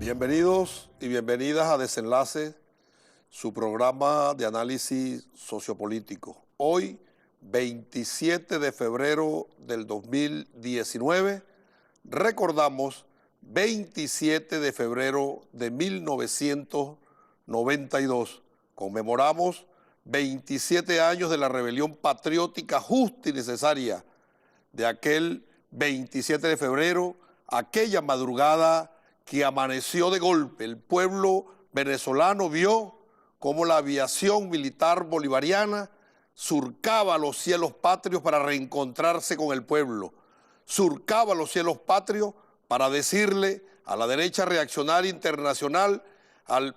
Bienvenidos y bienvenidas a Desenlace, su programa de análisis sociopolítico. Hoy, 27 de febrero del 2019, recordamos 27 de febrero de 1992. Conmemoramos 27 años de la rebelión patriótica justa y necesaria de aquel 27 de febrero, aquella madrugada que amaneció de golpe. El pueblo venezolano vio cómo la aviación militar bolivariana surcaba los cielos patrios para reencontrarse con el pueblo, surcaba los cielos patrios para decirle a la derecha reaccionaria internacional, al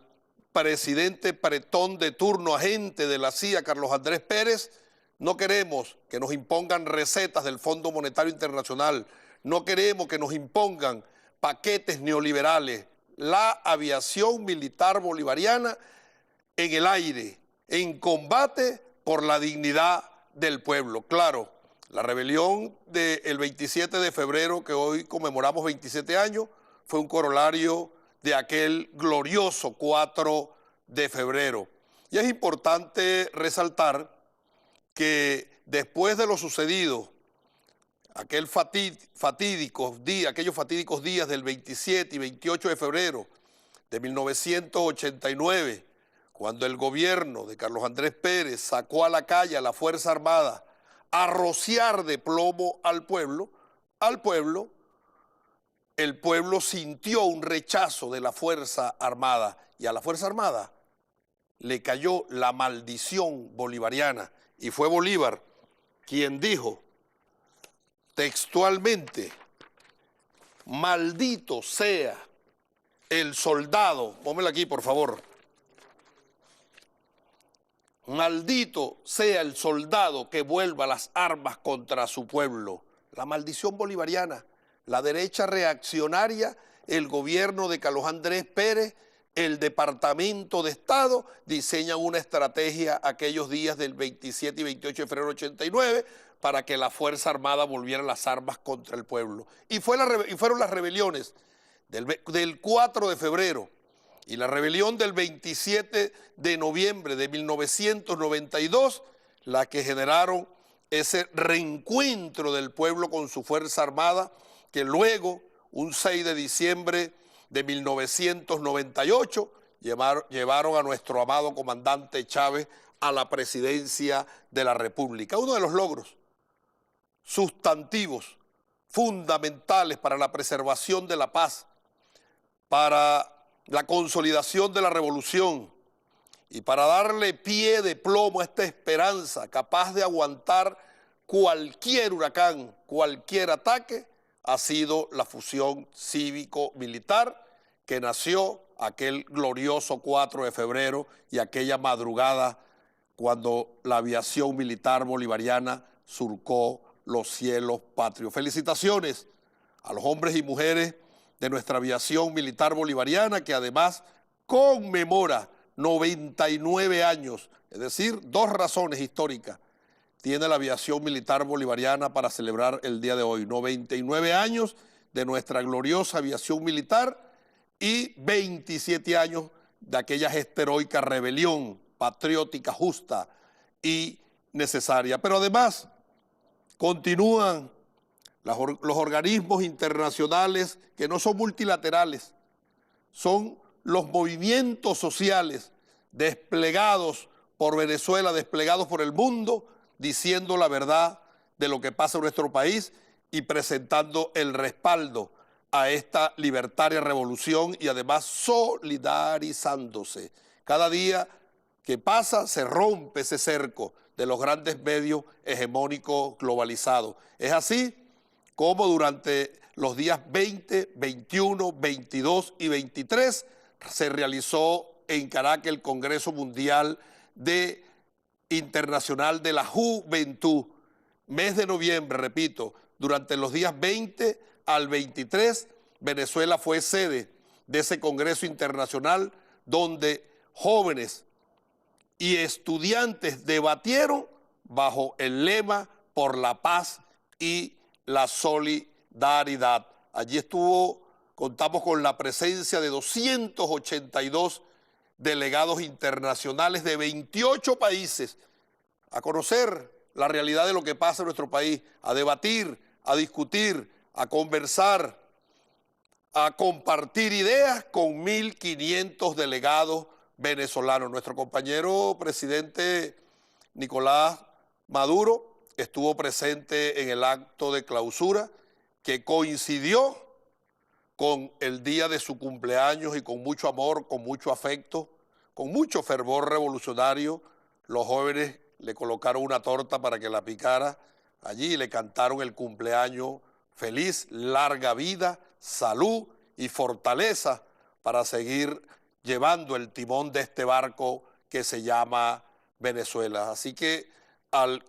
presidente pretón de turno, agente de la CIA, Carlos Andrés Pérez: no queremos que nos impongan recetas del Fondo Monetario Internacional, no queremos que nos impongan paquetes neoliberales. La aviación militar bolivariana en el aire, en combate por la dignidad del pueblo. Claro, la rebelión del 27 de febrero, que hoy conmemoramos 27 años, fue un corolario de aquel glorioso 4 de febrero. Y es importante resaltar que después de lo sucedido, aquellos fatídicos días del 27 y 28 de febrero de 1989, cuando el gobierno de Carlos Andrés Pérez sacó a la calle a la Fuerza Armada a rociar de plomo al pueblo, el pueblo sintió un rechazo de la Fuerza Armada, y a la Fuerza Armada le cayó la maldición bolivariana, y fue Bolívar quien dijo textualmente: maldito sea el soldado, pónmelo aquí por favor, maldito sea el soldado que vuelva las armas contra su pueblo. La maldición bolivariana, la derecha reaccionaria, el gobierno de Carlos Andrés Pérez, el Departamento de Estado diseñan una estrategia aquellos días del 27 y 28 de febrero del 89 para que la Fuerza Armada volviera las armas contra el pueblo. Y fueron las rebeliones del 4 de febrero y la rebelión del 27 de noviembre de 1992 las que generaron ese reencuentro del pueblo con su Fuerza Armada, que luego, un 6 de diciembre de 1998, llevaron a nuestro amado comandante Chávez a la presidencia de la República. Uno de los logros sustantivos, fundamentales para la preservación de la paz, para la consolidación de la revolución y para darle pie de plomo a esta esperanza capaz de aguantar cualquier huracán, cualquier ataque, ha sido la fusión cívico-militar que nació aquel glorioso 4 de febrero y aquella madrugada cuando la aviación militar bolivariana surcó los cielos patrios. Felicitaciones a los hombres y mujeres de nuestra aviación militar bolivariana, que además conmemora 99 años, es decir, dos razones históricas tiene la aviación militar bolivariana para celebrar el día de hoy: 99 años de nuestra gloriosa aviación militar y 27 años de aquella gesta heroica rebelión patriótica, justa y necesaria. Pero además continúan los organismos internacionales que no son multilaterales, son los movimientos sociales desplegados por Venezuela, desplegados por el mundo, diciendo la verdad de lo que pasa en nuestro país y presentando el respaldo a esta libertaria revolución y además solidarizándose. Cada día que pasa se rompe ese cerco de los grandes medios hegemónicos globalizados. Es así como durante los días 20, 21, 22 y 23 se realizó en Caracas el Congreso Mundial Internacional de la Juventud. Mes de noviembre, repito, durante los días 20 al 23, Venezuela fue sede de ese Congreso Internacional donde jóvenes y estudiantes debatieron bajo el lema por la paz y la solidaridad. Allí estuvo contamos con la presencia de 282 delegados internacionales de 28 países a conocer la realidad de lo que pasa en nuestro país, a debatir, a discutir, a conversar, a compartir ideas con 1.500 delegados venezolanos. Nuestro compañero presidente Nicolás Maduro estuvo presente en el acto de clausura que coincidió con el día de su cumpleaños y con mucho amor, con mucho afecto, con mucho fervor revolucionario. Los jóvenes le colocaron una torta para que la picara allí y le cantaron el cumpleaños feliz, larga vida, salud y fortaleza para seguir llevando el timón de este barco que se llama Venezuela. Así que al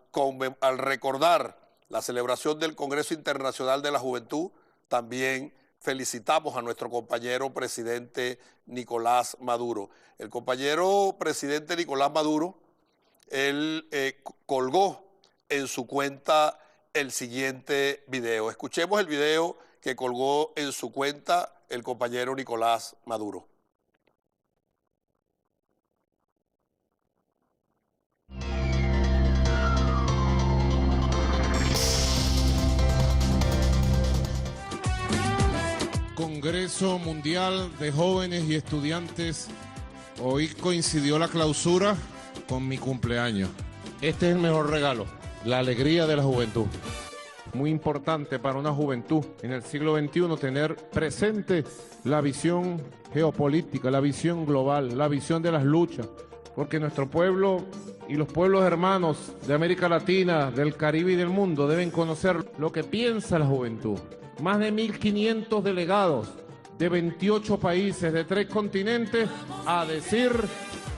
recordar la celebración del Congreso Internacional de la Juventud, también felicitamos a nuestro compañero presidente Nicolás Maduro. El compañero presidente Nicolás Maduro, él colgó en su cuenta el siguiente video. Escuchemos el video que colgó en su cuenta el compañero Nicolás Maduro. Congreso Mundial de Jóvenes y Estudiantes. Hoy coincidió la clausura con mi cumpleaños. Este es el mejor regalo, la alegría de la juventud. Muy importante para una juventud en el siglo XXI tener presente la visión geopolítica, la visión global, la visión de las luchas, porque nuestro pueblo y los pueblos hermanos de América Latina, del Caribe y del mundo deben conocer lo que piensa la juventud. Más de 1.500 delegados de 28 países, de 3 continentes, a decir: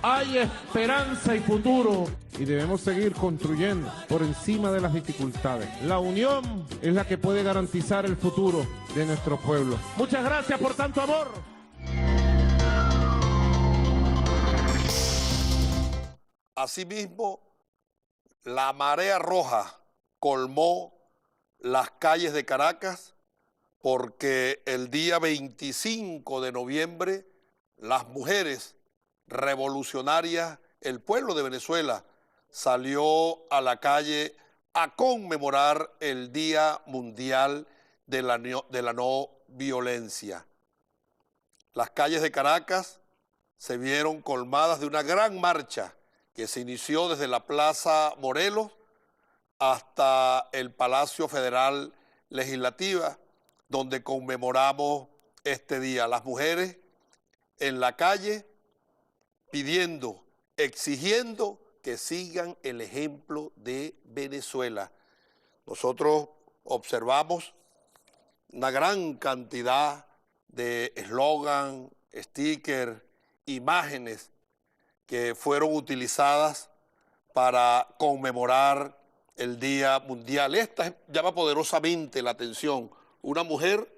hay esperanza y futuro y debemos seguir construyendo por encima de las dificultades. La unión es la que puede garantizar el futuro de nuestro pueblo. Muchas gracias por tanto amor. Asimismo, la marea roja colmó las calles de Caracas porque el día 25 de noviembre las mujeres revolucionarias, el pueblo de Venezuela, salió a la calle a conmemorar el Día Mundial de la No Violencia. Las calles de Caracas se vieron colmadas de una gran marcha que se inició desde la Plaza Morelos hasta el Palacio Federal Legislativa, donde conmemoramos este día. Las mujeres en la calle pidiendo, exigiendo que sigan el ejemplo de Venezuela. Nosotros observamos una gran cantidad de eslogan, stickers, imágenes que fueron utilizadas para conmemorar el Día Mundial. Esta llama poderosamente la atención. Una mujer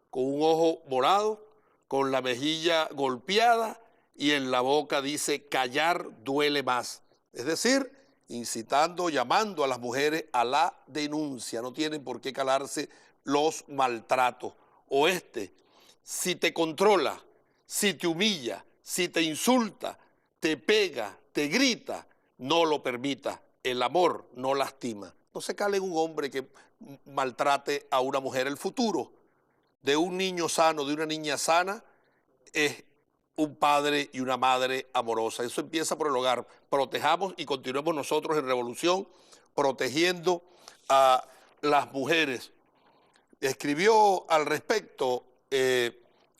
con un ojo morado, con la mejilla golpeada y en la boca dice: callar duele más. Es decir, incitando, llamando a las mujeres a la denuncia. No tienen por qué calarse los maltratos. O si te controla, si te humilla, si te insulta, te pega, te grita, no lo permita. El amor no lastima. No se cale un hombre que maltrate a una mujer. El futuro de un niño sano, de una niña sana, es un padre y una madre amorosa. Eso empieza por el hogar. Protejamos y continuemos nosotros en revolución protegiendo a las mujeres. Escribió al respecto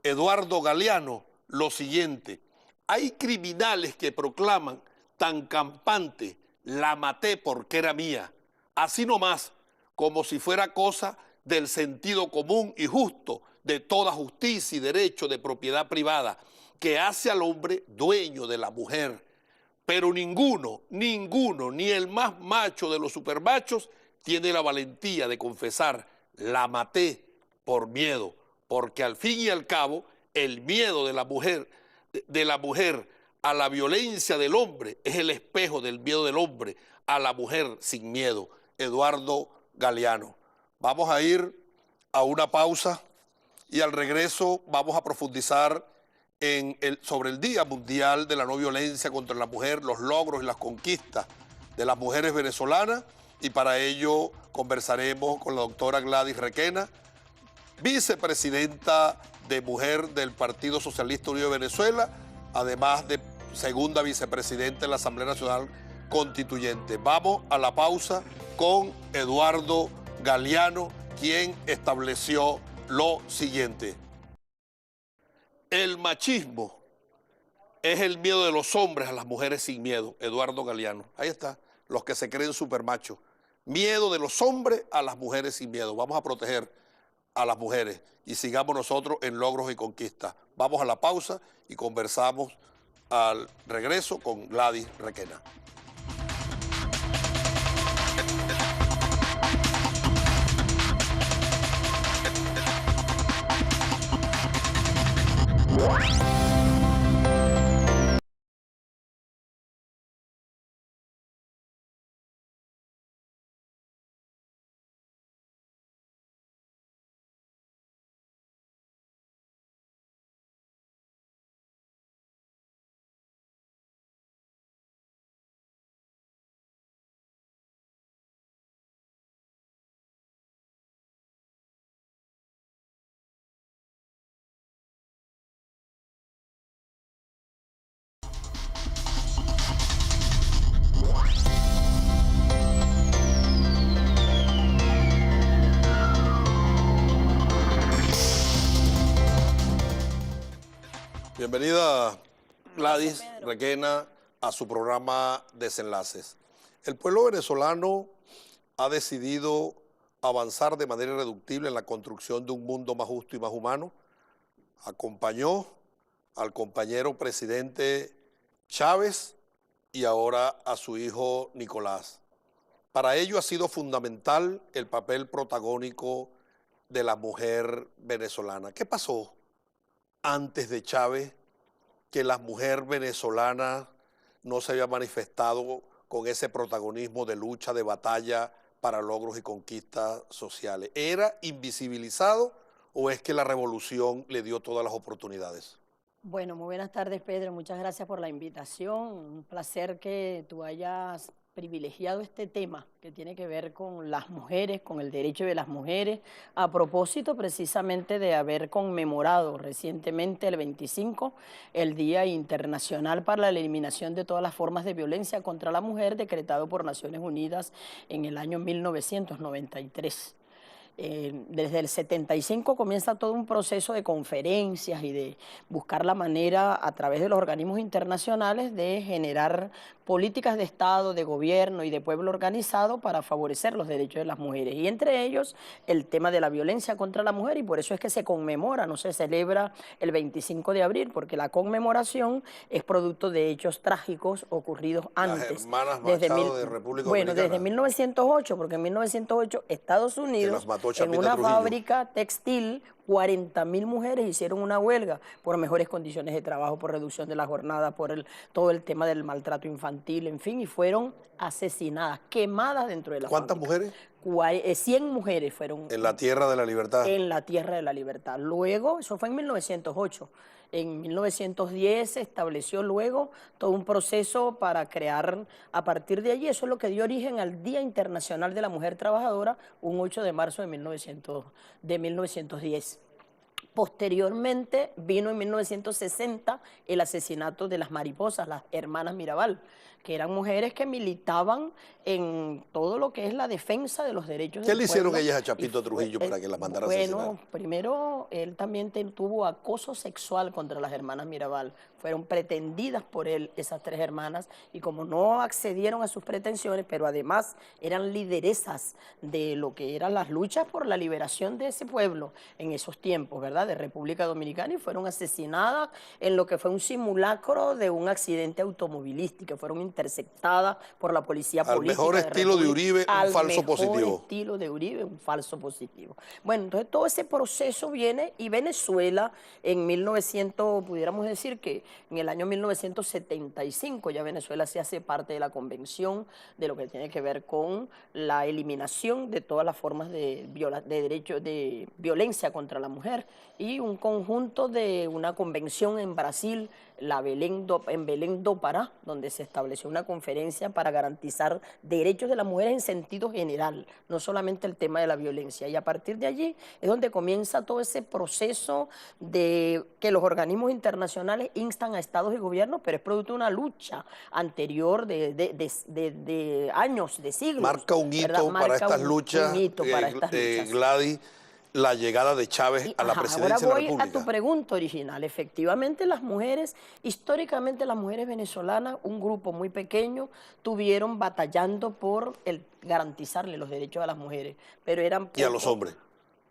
Eduardo Galeano lo siguiente: hay criminales que proclaman tan campante: la maté porque era mía, así nomás, como si fuera cosa del sentido común y justo de toda justicia y derecho de propiedad privada, que hace al hombre dueño de la mujer. Pero ninguno, ni el más macho de los supermachos, tiene la valentía de confesar: la maté por miedo, porque al fin y al cabo, el miedo de la mujer a la violencia del hombre es el espejo del miedo del hombre a la mujer sin miedo. Eduardo Galeano. Vamos a ir a una pausa y al regreso vamos a profundizar sobre el Día Mundial de la No Violencia contra la Mujer, los logros y las conquistas de las mujeres venezolanas, y para ello conversaremos con la doctora Gladys Requena, vicepresidenta de Mujer del Partido Socialista Unido de Venezuela, además de segunda vicepresidenta de la Asamblea Nacional Constituyente. Vamos a la pausa con Eduardo Galeano, quien estableció lo siguiente. El machismo es el miedo de los hombres a las mujeres sin miedo. Eduardo Galeano. Ahí está, los que se creen supermachos. Miedo de los hombres a las mujeres sin miedo. Vamos a proteger a las mujeres y sigamos nosotros en logros y conquistas. Vamos a la pausa y conversamos al regreso con Gladys Requena. Bienvenida Gladys Requena a su programa Desenlaces. El pueblo venezolano ha decidido avanzar de manera irreductible en la construcción de un mundo más justo y más humano. Acompañó al compañero presidente Chávez y ahora a su hijo Nicolás. Para ello ha sido fundamental el papel protagónico de la mujer venezolana. ¿Qué pasó antes de Chávez que la mujer venezolana no se había manifestado con ese protagonismo de lucha, de batalla para logros y conquistas sociales? ¿Era invisibilizado o es que la revolución le dio todas las oportunidades? Bueno, muy buenas tardes, Pedro. Muchas gracias por la invitación. Un placer que tú hayas privilegiado este tema que tiene que ver con las mujeres, con el derecho de las mujeres, a propósito precisamente de haber conmemorado recientemente el 25, el Día Internacional para la Eliminación de todas las formas de violencia contra la mujer, decretado por Naciones Unidas en el año 1993. Desde el 75 comienza todo un proceso de conferencias y de buscar la manera a través de los organismos internacionales de generar políticas de Estado, de gobierno y de pueblo organizado para favorecer los derechos de las mujeres. Y entre ellos el tema de la violencia contra la mujer, y por eso es que se conmemora, no se celebra el 25 de abril, porque la conmemoración es producto de hechos trágicos ocurridos antes. Las hermanas Machado de República Dominicana. Bueno, desde 1908, porque en 1908 Estados Unidos, en una fábrica textil, 40.000 mujeres hicieron una huelga por mejores condiciones de trabajo, por reducción de la jornada, por todo el tema del maltrato infantil, en fin, y fueron asesinadas, quemadas dentro de la ¿Cuántas fábrica. mujeres? 100 mujeres fueron. En la Tierra de la Libertad. En la Tierra de la Libertad. Luego, eso fue en 1908. En 1910 se estableció luego todo un proceso para crear, a partir de allí, eso es lo que dio origen al Día Internacional de la Mujer Trabajadora, un 8 de marzo de 1910. Posteriormente vino en 1960 el asesinato de las mariposas, las hermanas Mirabal, que eran mujeres que militaban en todo lo que es la defensa de los derechos del pueblo. ¿Qué le hicieron ellas a Chapito Trujillo para que la mandara a asesinar? Bueno, primero él también tuvo acoso sexual contra las hermanas Mirabal. Fueron pretendidas por él esas tres hermanas y como no accedieron a sus pretensiones, pero además eran lideresas de lo que eran las luchas por la liberación de ese pueblo en esos tiempos, ¿verdad?, de República Dominicana, y fueron asesinadas en lo que fue un simulacro de un accidente automovilístico. Fueron interceptadas por la policía política. Al mejor estilo de Uribe, un falso positivo. Al mejor estilo de Uribe, un falso positivo. Bueno, entonces todo ese proceso viene y Venezuela en 1900, pudiéramos decir que en el año 1975 ya Venezuela se hace parte de la convención de lo que tiene que ver con la eliminación de todas las formas de violencia contra la mujer, y un conjunto de una convención en Brasil, en Belém do Pará, donde se estableció una conferencia para garantizar derechos de las mujeres en sentido general, no solamente el tema de la violencia. Y a partir de allí es donde comienza todo ese proceso de que los organismos internacionales instan a estados y gobiernos, pero es producto de una lucha anterior de años, de siglos. Marca un hito para estas luchas, Gladys, la llegada de Chávez a la presidencia de la República. Ahora voy a tu pregunta original. Efectivamente, las mujeres, históricamente las mujeres venezolanas, un grupo muy pequeño, tuvieron batallando por garantizarle los derechos a las mujeres, pero eran y a los hombres.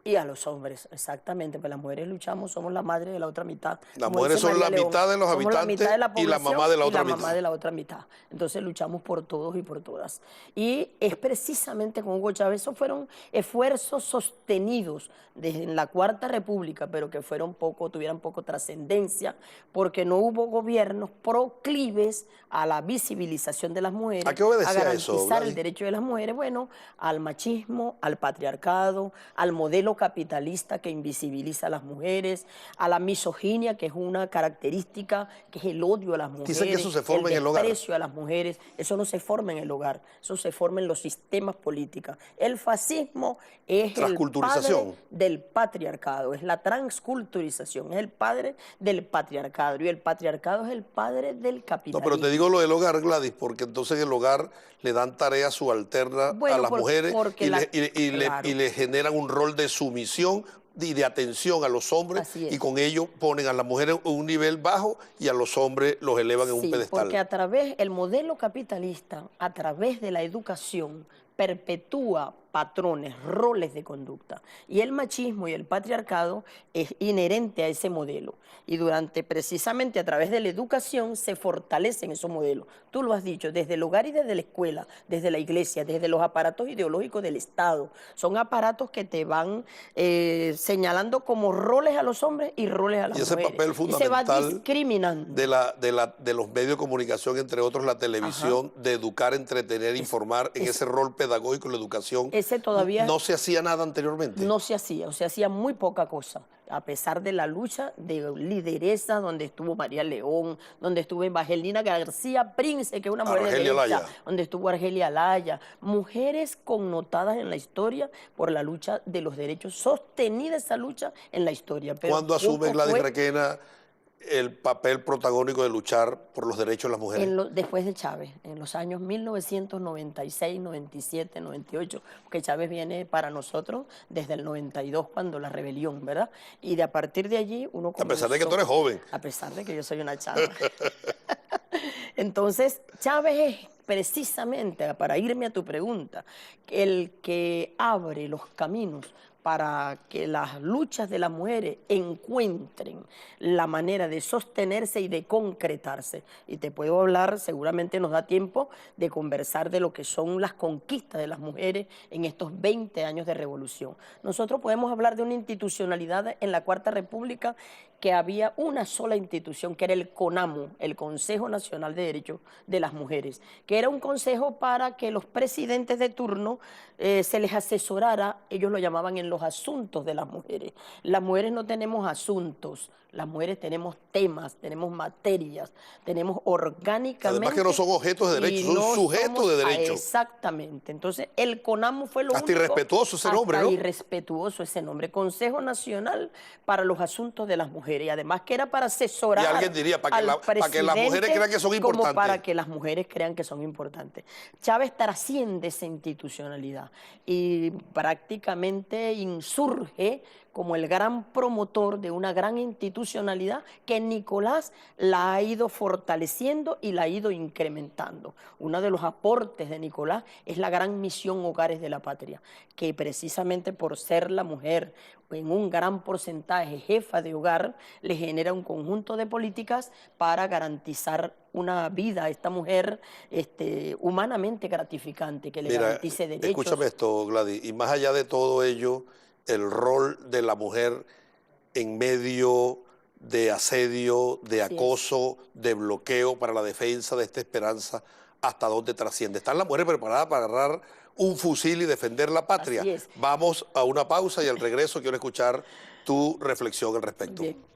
Y a los hombres, exactamente, pues las mujeres luchamos, somos la madre de la otra mitad. Las mujeres son la mitad de los habitantes y la mamá de la otra mitad. Entonces luchamos por todos y por todas. Y es precisamente con Hugo Chávez, esos fueron esfuerzos sostenidos desde la Cuarta República, pero que tuvieran poco trascendencia, porque no hubo gobiernos proclives a la visibilización de las mujeres, ¿a qué obedecía a garantizar eso, el derecho de las mujeres? Bueno, al machismo, al patriarcado, al modelo capitalista que invisibiliza a las mujeres, a la misoginia, que es una característica, que es el odio a las mujeres. Dicen que eso se forma en el hogar. El desprecio a las mujeres, eso no se forma en el hogar, eso se forma en los sistemas políticos. El fascismo es el padre del patriarcado, es la transculturización, es el padre del patriarcado, y el patriarcado es el padre del capitalismo. No, pero te digo lo del hogar, Gladys, porque entonces en el hogar le dan tareas subalternas a las mujeres y le generan un rol de sumisión y de atención a los hombres, y con ello ponen a las mujeres en un nivel bajo y a los hombres los elevan en un pedestal. Porque el modelo capitalista, a través de la educación, perpetúa patrones, roles de conducta. Y el machismo y el patriarcado es inherente a ese modelo. Y precisamente a través de la educación se fortalecen esos modelos. Tú lo has dicho, desde el hogar y desde la escuela, desde la iglesia, desde los aparatos ideológicos del Estado. Son aparatos que te van señalando como roles a los hombres y roles a las mujeres. Y ese papel fundamental se va discriminando. De los medios de comunicación, entre otros la televisión, de educar, entretener, informar, en ese rol pedagógico, la educación. Ese todavía no se hacía nada anteriormente. No se hacía, o se hacía muy poca cosa, a pesar de la lucha de lideresa donde estuvo María León, donde estuvo Evangelina García Prince, que es una mujer de derecha, donde estuvo Argelia Laya, mujeres connotadas en la historia por la lucha de los derechos, sostenida esa lucha en la historia. Pero ¿cuándo asume Gladys Requena el papel protagónico de luchar por los derechos de las mujeres? Después de Chávez, en los años 1996, 97, 98, porque Chávez viene para nosotros desde el 92, cuando la rebelión, ¿verdad? Y a partir de allí uno comenzó, a pesar de que tú eres joven. A pesar de que yo soy una chava. Entonces, Chávez es precisamente, para irme a tu pregunta, el que abre los caminos para que las luchas de las mujeres encuentren la manera de sostenerse y de concretarse. Y te puedo hablar, seguramente nos da tiempo de conversar de lo que son las conquistas de las mujeres en estos 20 años de revolución. Nosotros podemos hablar de una institucionalidad en la Cuarta República, que había una sola institución, que era el CONAMU, el Consejo Nacional de Derechos de las Mujeres, que era un consejo para que los presidentes de turno se les asesorara, ellos lo llamaban en los asuntos de las mujeres. Las mujeres no tenemos asuntos, las mujeres tenemos temas, tenemos materias, tenemos orgánicamente... Además que no son objetos de derechos, son sujetos de derechos. Exactamente. Entonces, el CONAMU fue lo único... Hasta irrespetuoso ese nombre, ¿no? Irrespetuoso ese nombre. Consejo Nacional para los Asuntos de las Mujeres. Y además que era para asesorar... Y alguien diría, para que las mujeres crean que son importantes. Como para que las mujeres crean que son importantes. Chávez trasciende esa institucionalidad y prácticamente insurge como el gran promotor de una gran institucionalidad que Nicolás la ha ido fortaleciendo y la ha ido incrementando. Uno de los aportes de Nicolás es la gran misión Hogares de la Patria, que precisamente por ser la mujer en un gran porcentaje jefa de hogar, le genera un conjunto de políticas para garantizar una vida a esta mujer humanamente gratificante, que le garantice derechos. Escúchame esto, Gladys, y más allá de todo ello, el rol de la mujer en medio de asedio, de acoso, de bloqueo para la defensa de esta esperanza, ¿hasta dónde trasciende? ¿Están las mujeres preparadas para agarrar un fusil y defender la patria? Así es. Vamos a una pausa y al regreso quiero escuchar tu reflexión al respecto. Bien.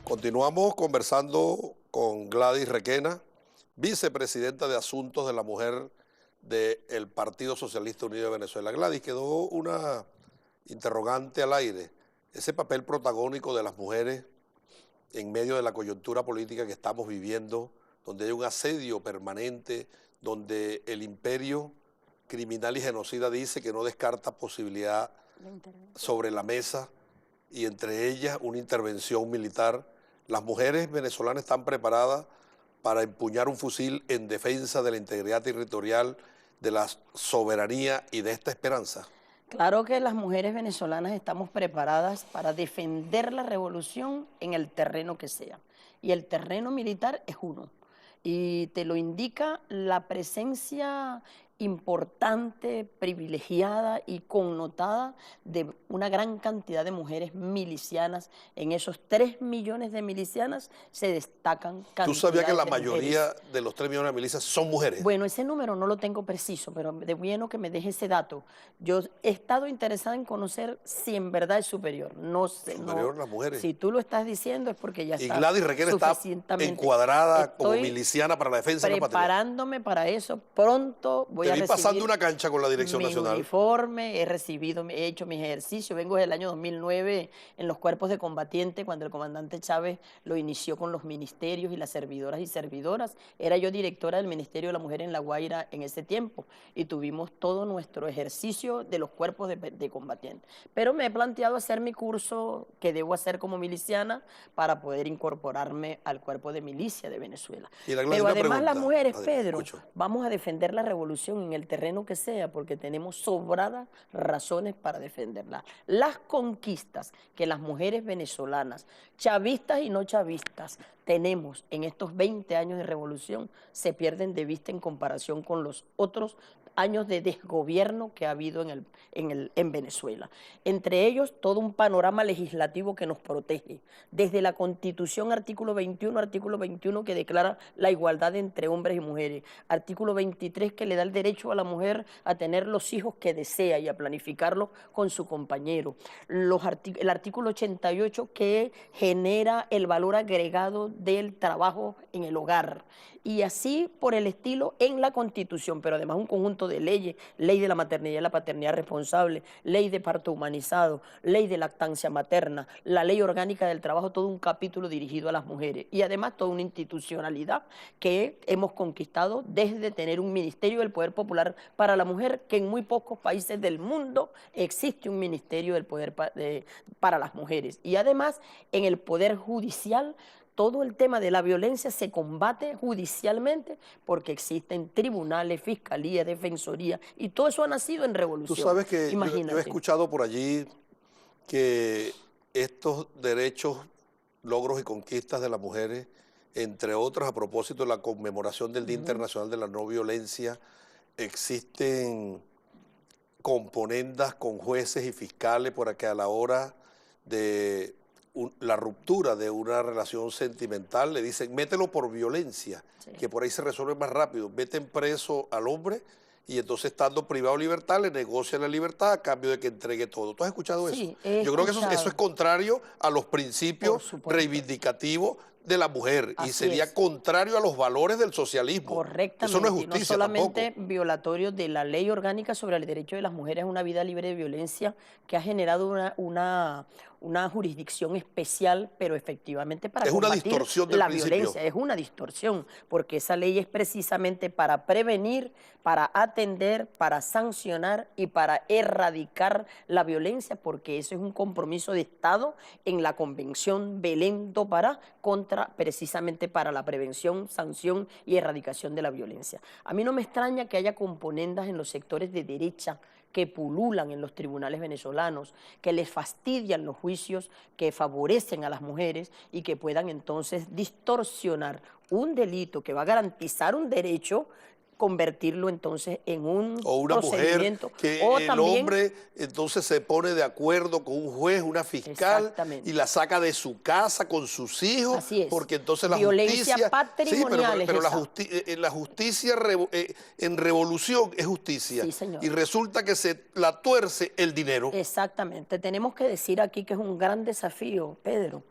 Continuamos conversando con Gladys Requena, vicepresidenta de Asuntos de la Mujer del Partido Socialista Unido de Venezuela. Gladys, quedó una interrogante al aire. Ese papel protagónico de las mujeres en medio de la coyuntura política que estamos viviendo, donde hay un asedio permanente, donde el imperio criminal y genocida dice que no descarta posibilidad sobre la mesa, y entre ellas una intervención militar. Las mujeres venezolanas están preparadas para empuñar un fusil en defensa de la integridad territorial, de la soberanía y de esta esperanza. Claro que las mujeres venezolanas estamos preparadas para defender la revolución en el terreno que sea. Y el terreno militar es uno. Y te lo indica la presencia importante, privilegiada y connotada de una gran cantidad de mujeres milicianas. En esos 3 millones de milicianas se destacan cantidades. ¿Tú sabías que la de mayoría mujeres. de los 3 millones de milicias son mujeres? Bueno, ese número no lo tengo preciso, pero de bueno que me deje ese dato. Yo he estado interesada en conocer si en verdad es superior. No sé. Superior no, las mujeres. Si tú lo estás diciendo es porque ya Y está. Gladys Requena está encuadrada como miliciana para la defensa de la patria. Preparándome para eso. Pronto voy a recibir pasando una cancha con la Dirección Nacional. Uniforme, he hecho mis ejercicios. Vengo desde el año 2009 en los cuerpos de combatientes, cuando el comandante Chávez lo inició con los ministerios y las servidoras y servidoras. Era yo directora del Ministerio de la Mujer en La Guaira en ese tiempo y tuvimos todo nuestro ejercicio de los cuerpos de combatientes. Pero me he planteado hacer mi curso que debo hacer como miliciana para poder incorporarme al cuerpo de milicia de Venezuela. Pero además las mujeres, Pedro, vamos a defender la revolución en el terreno que sea, porque tenemos sobradas razones para defenderla. Las conquistas que las mujeres venezolanas, chavistas y no chavistas, tenemos en estos 20 años de revolución, se pierden de vista en comparación con los otros años de desgobierno que ha habido en Venezuela. Entre ellos, todo un panorama legislativo que nos protege. Desde la Constitución, artículo 21 que declara la igualdad entre hombres y mujeres. Artículo 23 que le da el derecho a la mujer a tener los hijos que desea y a planificarlos con su compañero. El artículo 88 que genera el valor agregado del trabajo en el hogar. Y así por el estilo en la Constitución, pero además un conjunto de leyes, ley de la maternidad y la paternidad responsable, ley de parto humanizado, ley de lactancia materna, la ley orgánica del trabajo, todo un capítulo dirigido a las mujeres y además toda una institucionalidad que hemos conquistado desde tener un Ministerio del Poder Popular para la Mujer, que en muy pocos países del mundo existe un Ministerio del Poder para las mujeres. Y además en el Poder Judicial, todo el tema de la violencia se combate judicialmente porque existen tribunales, fiscalía, defensoría y todo eso ha nacido en revolución. Tú sabes que yo he escuchado por allí que estos derechos, logros y conquistas de las mujeres, entre otras a propósito de la conmemoración del Día Internacional de la No Violencia, existen componendas con jueces y fiscales para que a la hora de la ruptura de una relación sentimental le dicen mételo por violencia, que por ahí se resuelve más rápido, meten preso al hombre y entonces estando privado de libertad le negocian la libertad a cambio de que entregue todo. ¿Tú has escuchado eso? Yo creo que eso es contrario a los principios reivindicativos de la mujer y Así sería es. contrario a los valores del socialismo. Correctamente, Eso no es y justicia no solamente tampoco. violatorio de la ley orgánica sobre el derecho de las mujeres a una vida libre de violencia, que ha generado una jurisdicción especial, pero efectivamente para Es una combatir distorsión del la principio. violencia. Es una distorsión, porque esa ley es precisamente para prevenir, para atender, para sancionar y para erradicar la violencia, porque eso es un compromiso de Estado en la Convención Belén do Pará precisamente para la prevención, sanción y erradicación de la violencia. A mí no me extraña que haya componendas en los sectores de derecha que pululan en los tribunales venezolanos, que les fastidian los juicios, que favorecen a las mujeres y que puedan entonces distorsionar un delito que va a garantizar un derecho, convertirlo entonces en un O una mujer procedimiento. que O el también, hombre entonces se pone de acuerdo con un juez, una fiscal, exactamente, y la saca de su casa con sus hijos, así es. porque entonces la Violencia justicia... patrimonial Sí, pero es esa. la justicia en revolución es justicia. Sí, señor. Y resulta que se la tuerce el dinero. Exactamente. Tenemos que decir aquí que es un gran desafío, Pedro.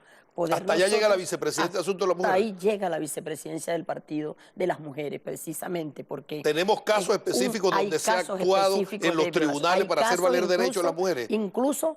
Hasta allá llega la vicepresidenta de Asuntos de la Mujer. Ahí llega la vicepresidencia del Partido de las Mujeres, precisamente, porque... Tenemos casos específicos donde se ha actuado en los tribunales para hacer valer derechos de las mujeres. Incluso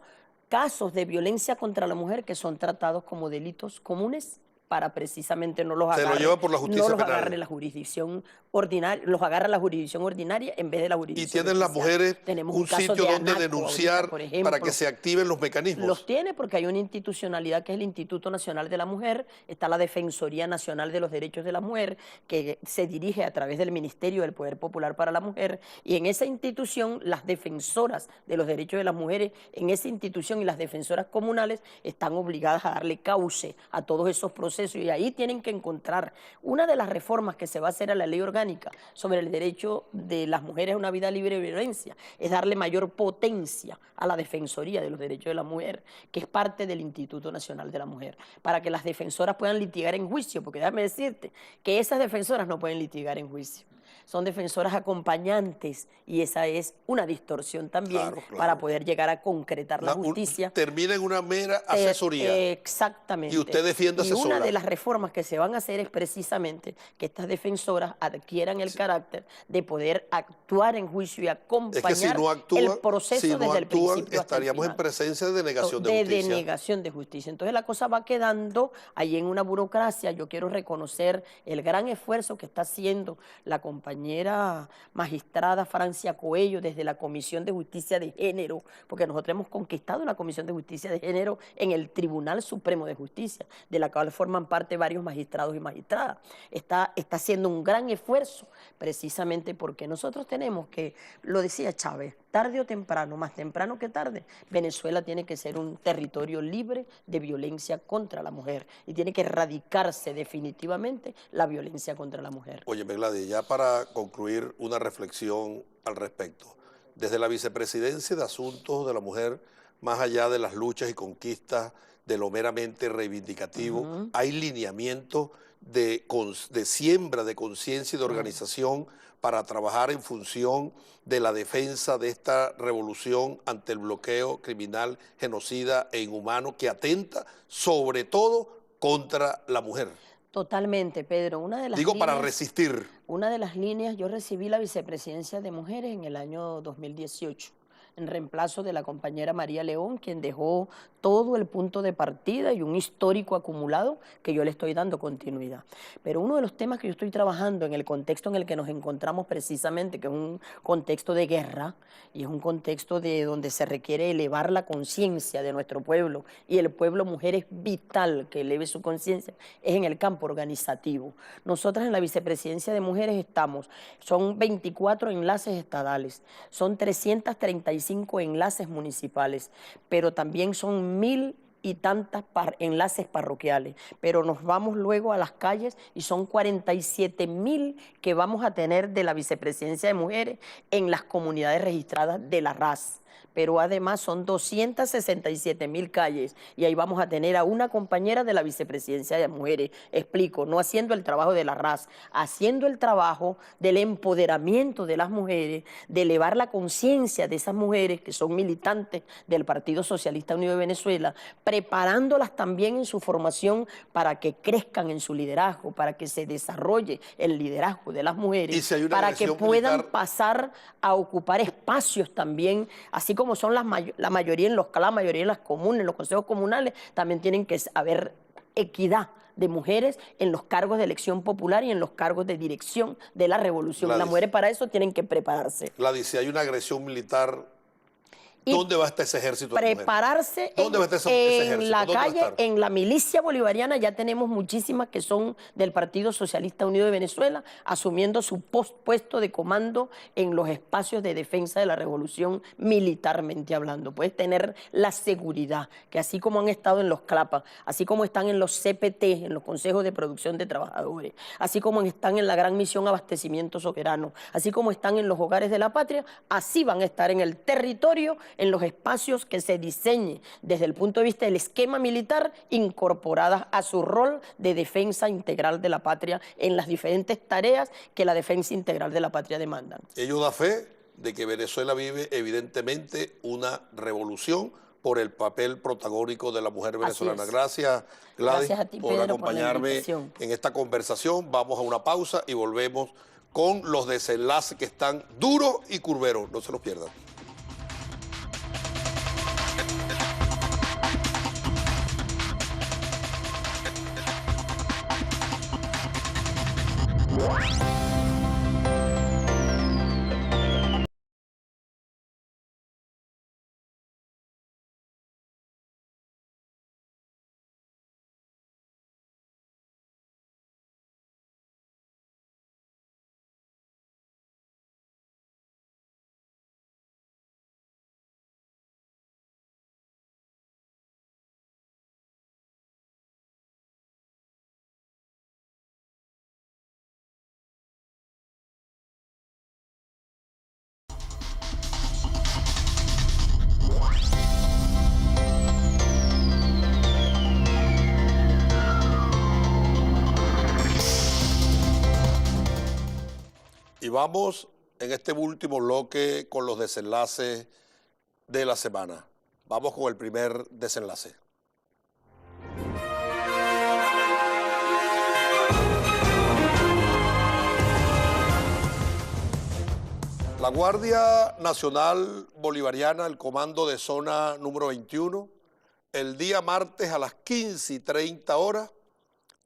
casos de violencia contra la mujer que son tratados como delitos comunes para precisamente no los agarre, se lo lleva por la justicia no los penal. agarre la jurisdicción ordinaria, los agarra la jurisdicción ordinaria en vez de la jurisdicción y tienen las mujeres un sitio donde denunciar por ejemplo, para que se activen los mecanismos. Los tiene porque hay una institucionalidad que es el Instituto Nacional de la Mujer, está la Defensoría Nacional de los Derechos de la Mujer, que se dirige a través del Ministerio del Poder Popular para la Mujer, y en esa institución las defensoras de los derechos de las mujeres, en esa institución y las defensoras comunales están obligadas a darle cauce a todos esos procesos, y ahí tienen que encontrar una de las reformas que se va a hacer a la ley orgánica sobre el derecho de las mujeres a una vida libre de violencia, es darle mayor potencia a la Defensoría de los Derechos de la Mujer, que es parte del Instituto Nacional de la Mujer, para que las defensoras puedan litigar en juicio, porque déjame decirte que esas defensoras no pueden litigar en juicio. Son defensoras acompañantes y esa es una distorsión también para poder llegar a concretar la justicia. Termina en una mera asesoría. Exactamente. Y usted defiende Y una de las reformas que se van a hacer es precisamente que estas defensoras adquieran el carácter de poder actuar en juicio y acompañar el proceso desde el principio hasta el estaríamos final. en presencia de denegación de justicia. De denegación de justicia. Entonces la cosa va quedando ahí en una burocracia. Yo quiero reconocer el gran esfuerzo que está haciendo la compañera magistrada Francia Coello desde la Comisión de Justicia de Género, porque nosotros hemos conquistado una Comisión de Justicia de Género en el Tribunal Supremo de Justicia, de la cual forman parte varios magistrados y magistradas. Está haciendo un gran esfuerzo precisamente porque nosotros tenemos que, lo decía Chávez, tarde o temprano, más temprano que tarde, Venezuela tiene que ser un territorio libre de violencia contra la mujer y tiene que erradicarse definitivamente la violencia contra la mujer. Oye, Gladys, ya para concluir una reflexión al respecto. Desde la Vicepresidencia de Asuntos de la Mujer, más allá de las luchas y conquistas de lo meramente reivindicativo, hay lineamientos de siembra de conciencia y de organización para trabajar en función de la defensa de esta revolución ante el bloqueo criminal, genocida e inhumano que atenta sobre todo contra la mujer. Totalmente, Pedro. Una de las para resistir. Una de las líneas, yo recibí la vicepresidencia de mujeres en el año 2018, en reemplazo de la compañera María León, quien dejó todo el punto de partida y un histórico acumulado que yo le estoy dando continuidad. Pero uno de los temas que yo estoy trabajando en el contexto en el que nos encontramos precisamente, que es un contexto de guerra y es un contexto de donde se requiere elevar la conciencia de nuestro pueblo, y el pueblo mujer es vital que eleve su conciencia, es en el campo organizativo. Nosotras en la vicepresidencia de mujeres son 24 enlaces estadales, son 335 enlaces municipales, pero también son 1000 y tantas enlaces parroquiales, pero nos vamos luego a las calles y son 47.000 que vamos a tener de la vicepresidencia de mujeres en las comunidades registradas de la RAS. Pero además son 267.000 calles y ahí vamos a tener a una compañera de la vicepresidencia de mujeres, explico, no haciendo el trabajo de la RAS, haciendo el trabajo del empoderamiento de las mujeres, de elevar la conciencia de esas mujeres que son militantes del Partido Socialista Unido de Venezuela, preparándolas también en su formación para que crezcan en su liderazgo, para que se desarrolle el liderazgo de las mujeres, ¿Y si hay una para que agresión puedan militar? pasar a ocupar espacios también, así como son la mayoría en los CLA, la mayoría en las comunes, en los consejos comunales, también tienen que haber equidad de mujeres en los cargos de elección popular y en los cargos de dirección de la revolución. Gladys. Las mujeres para eso tienen que prepararse. Gladys, si hay una agresión militar, Y ¿dónde va a estar ese ejército de mujeres? prepararse ¿Dónde va a estar ese ejército? en la ¿Dónde va a calle, estar? en la milicia bolivariana, ya tenemos muchísimas que son del Partido Socialista Unido de Venezuela, asumiendo su puesto de comando en los espacios de defensa de la revolución militarmente hablando. Puedes tener la seguridad, que así como han estado en los CLAPA, así como están en los CPT, en los Consejos de Producción de Trabajadores, así como están en la Gran Misión Abastecimiento Soberano, así como están en los Hogares de la Patria, así van a estar en el territorio, en los espacios que se diseñe desde el punto de vista del esquema militar, incorporadas a su rol de defensa integral de la patria en las diferentes tareas que la defensa integral de la patria demandan. Ello da fe de que Venezuela vive evidentemente una revolución por el papel protagónico de la mujer venezolana. Gracias, Gladys, Gracias a ti, por Pedro, por la acompañarme invitación. en esta conversación. Vamos a una pausa y volvemos con los desenlaces que están duros y curveros. No se los pierdan. Y vamos en este último bloque con los desenlaces de la semana. Vamos con el primer desenlace. La Guardia Nacional Bolivariana, el Comando de Zona número 21, el día martes a las 15:30 horas,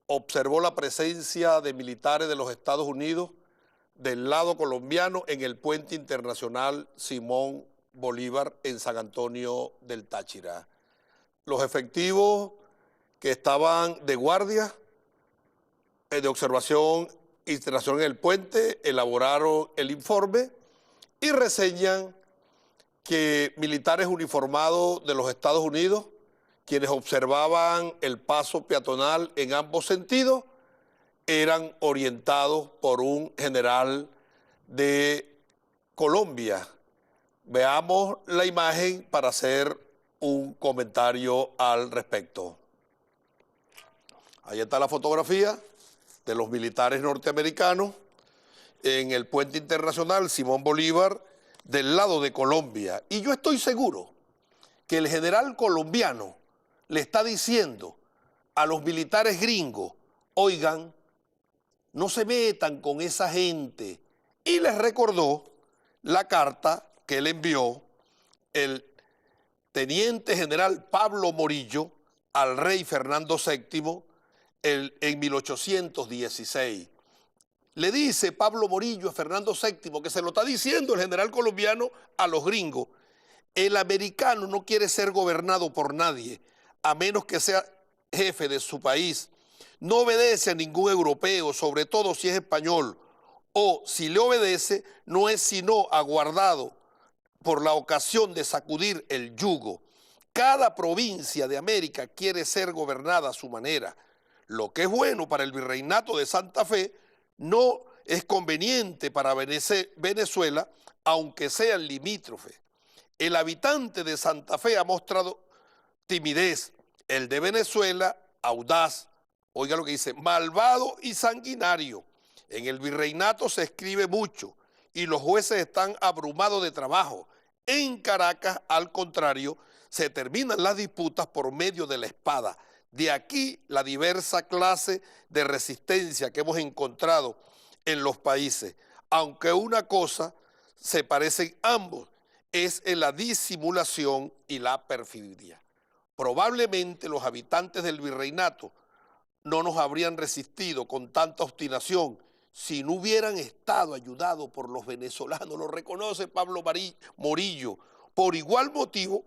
observó la presencia de militares de los Estados Unidos del lado colombiano en el puente internacional Simón Bolívar en San Antonio del Táchira. Los efectivos que estaban de guardia, de observación internacional en el puente, elaboraron el informe y reseñan que militares uniformados de los Estados Unidos, quienes observaban el paso peatonal en ambos sentidos, eran orientados por un general de Colombia. Veamos la imagen para hacer un comentario al respecto. Ahí está la fotografía de los militares norteamericanos en el puente internacional Simón Bolívar del lado de Colombia. Y yo estoy seguro que el general colombiano le está diciendo a los militares gringos, oigan, no se metan con esa gente. Y les recordó la carta que le envió el teniente general Pablo Morillo al rey Fernando VII en 1816. Le dice Pablo Morillo a Fernando VII, que se lo está diciendo el general colombiano a los gringos, el americano no quiere ser gobernado por nadie, a menos que sea jefe de su país. No obedece a ningún europeo, sobre todo si es español, o si le obedece, no es sino aguardado por la ocasión de sacudir el yugo. Cada provincia de América quiere ser gobernada a su manera. Lo que es bueno para el virreinato de Santa Fe no es conveniente para Venezuela, aunque sean limítrofes. El habitante de Santa Fe ha mostrado timidez, el de Venezuela audaz. Oiga lo que dice, malvado y sanguinario. En el virreinato se escribe mucho y los jueces están abrumados de trabajo. En Caracas, al contrario, se terminan las disputas por medio de la espada. De aquí la diversa clase de resistencia que hemos encontrado en los países. Aunque una cosa se parecen ambos, es en la disimulación y la perfidia. Probablemente los habitantes del virreinato no nos habrían resistido con tanta obstinación si no hubieran estado ayudados por los venezolanos. Lo reconoce Pablo Morillo. Por igual motivo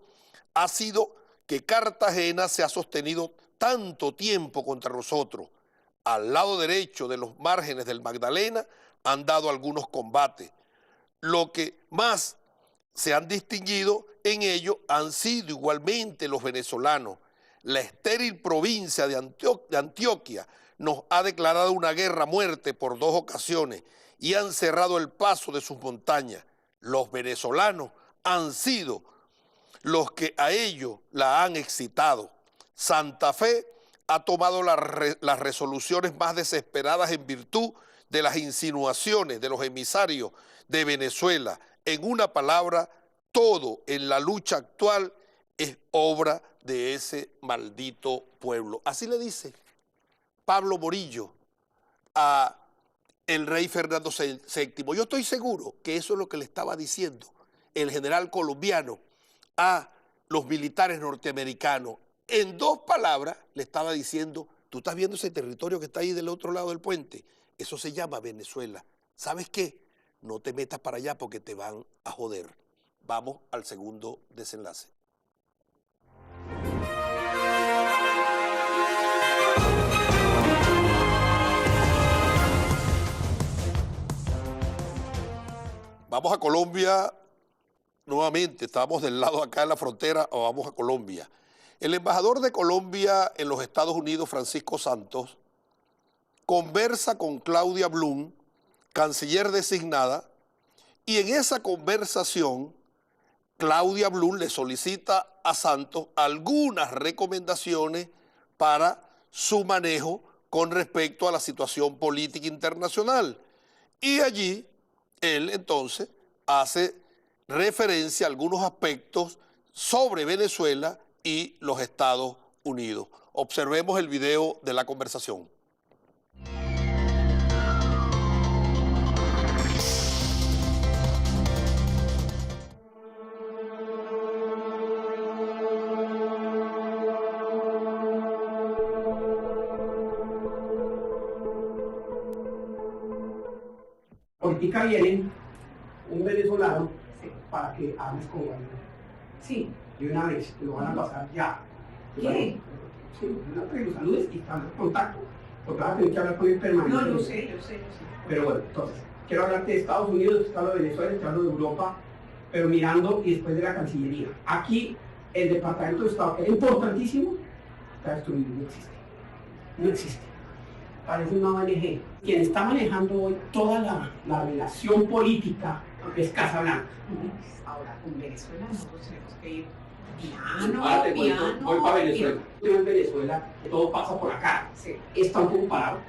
ha sido que Cartagena se ha sostenido tanto tiempo contra nosotros. Al lado derecho de los márgenes del Magdalena han dado algunos combates. Lo que más se han distinguido en ello han sido igualmente los venezolanos. La estéril provincia de Antioquia nos ha declarado una guerra a muerte por 2 ocasiones y han cerrado el paso de sus montañas. Los venezolanos han sido los que a ellos la han excitado. Santa Fe ha tomado las resoluciones más desesperadas en virtud de las insinuaciones de los emisarios de Venezuela. En una palabra, todo en la lucha actual es obra de ese maldito pueblo. Así le dice Pablo Morillo a el rey Fernando VII. Yo estoy seguro que eso es lo que le estaba diciendo el general colombiano a los militares norteamericanos. En 2 palabras le estaba diciendo, tú estás viendo ese territorio que está ahí del otro lado del puente, eso se llama Venezuela. ¿Sabes qué? No te metas para allá porque te van a joder. Vamos al segundo desenlace. Vamos a Colombia nuevamente, estamos del lado acá en la frontera, o vamos a Colombia. El embajador de Colombia en los Estados Unidos, Francisco Santos, conversa con Claudia Blum, canciller designada, y en esa conversación Claudia Blum le solicita a Santos algunas recomendaciones para su manejo con respecto a la situación política internacional. Y allí él entonces hace referencia a algunos aspectos sobre Venezuela y los Estados Unidos. Observemos el video de la conversación. Ahorita viene un venezolano para que hables con él. Sí. De una vez, lo van a pasar ya. ¿Qué? Sí, los saludes y están en contacto. Porque vas a tener que hablar con él permanentemente. No, yo sé. Pero bueno, entonces, quiero hablarte de Estados Unidos, te hablo de Venezuela, te hablo de Europa, pero mirando y después de la Cancillería. Aquí, el Departamento de Estado, que era importantísimo, está destruido, no existe. No existe. Parece una ONG. Quien está manejando hoy toda la relación política es Casablanca. Ahora, con Venezuela nosotros tenemos que ir Voy para Venezuela. Estoy en Venezuela, todo pasa por acá. Sí. Está un poco parado.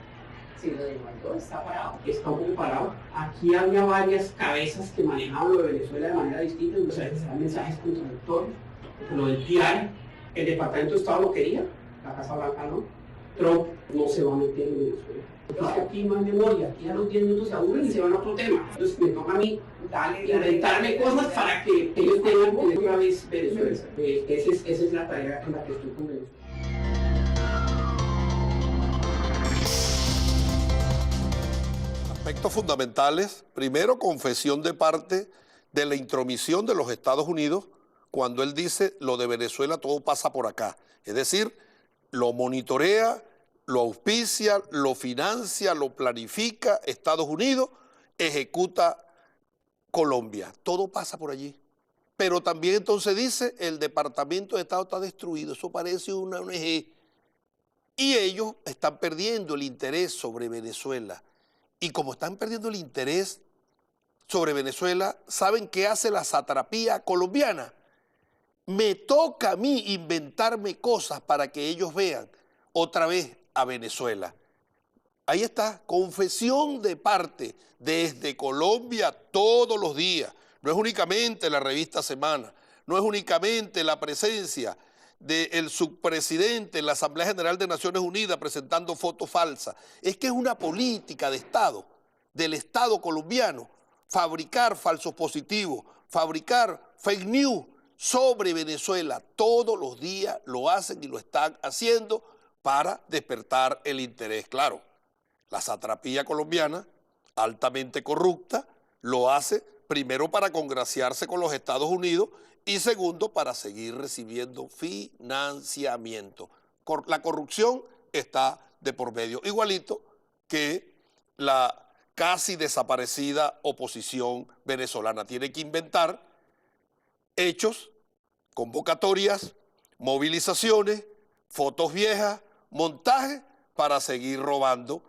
Sí, lo de Guaidó está parado. Está un poco parado. Aquí había varias cabezas que manejaban lo de Venezuela de manera distinta, entonces eran mensajes contradictorios. Lo del diario, el Departamento de Estado lo quería, la Casa Blanca no. Trump no se va a meter en Venezuela. Es que aquí no hay memoria, aquí a los 10 minutos se aburren y se van a otro tema. Entonces me toca a mí inventarme cosas para que ellos tengan una vez Venezuela. Esa es la tarea en la que estoy con Venezuela. Aspectos fundamentales. Primero, confesión de parte de la intromisión de los Estados Unidos cuando él dice lo de Venezuela todo pasa por acá. Es decir, lo monitorea, lo auspicia, lo financia, lo planifica Estados Unidos, ejecuta Colombia. Todo pasa por allí. Pero también entonces dice, el Departamento de Estado está destruido. Eso parece una ONG. Y ellos están perdiendo el interés sobre Venezuela. Y como están perdiendo el interés sobre Venezuela, ¿saben qué hace la satrapía colombiana? Me toca a mí inventarme cosas para que ellos vean otra vez a Venezuela. Ahí está, confesión de parte desde Colombia todos los días. No es únicamente la revista Semana, no es únicamente la presencia del subpresidente en la Asamblea General de Naciones Unidas presentando fotos falsas, es que es una política de Estado, del Estado colombiano, fabricar falsos positivos, fabricar fake news sobre Venezuela. Todos los días lo hacen y lo están haciendo para despertar el interés. Claro, la satrapía colombiana, altamente corrupta, lo hace primero para congraciarse con los Estados Unidos y segundo para seguir recibiendo financiamiento. La corrupción está de por medio, igualito que la casi desaparecida oposición venezolana. Tiene que inventar hechos, convocatorias, movilizaciones, fotos viejas, montajes para seguir robando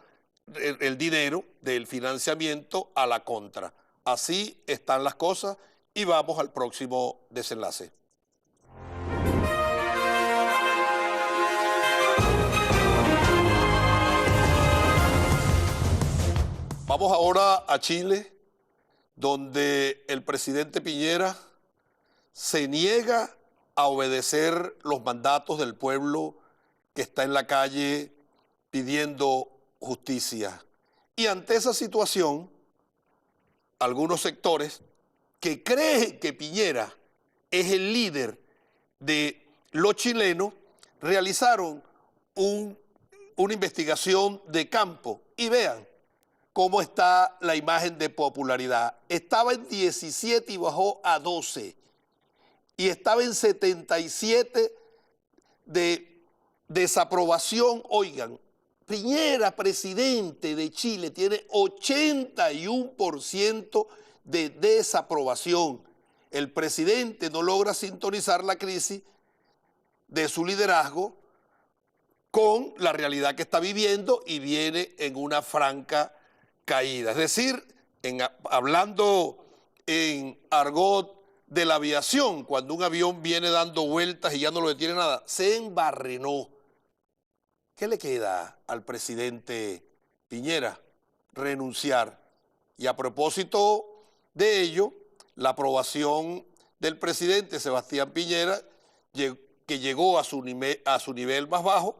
el dinero del financiamiento a la contra. Así están las cosas y vamos al próximo desenlace. Vamos ahora a Chile, donde el presidente Piñera se niega a obedecer los mandatos del pueblo que está en la calle pidiendo justicia. Y ante esa situación, algunos sectores que creen que Piñera es el líder de los chilenos realizaron una investigación de campo y vean cómo está la imagen de popularidad. Estaba en 17 y bajó a 12 y estaba en 77 de desaprobación. Oigan, Piñera, presidente de Chile, tiene 81% de desaprobación. El presidente no logra sintonizar la crisis de su liderazgo con la realidad que está viviendo y viene en una franca caída. Es decir, hablando en argot de la aviación, cuando un avión viene dando vueltas y ya no lo detiene nada, se embarrenó. ¿Qué le queda al presidente Piñera? Renunciar. Y a propósito de ello, la aprobación del presidente Sebastián Piñera, que llegó a su nivel más bajo,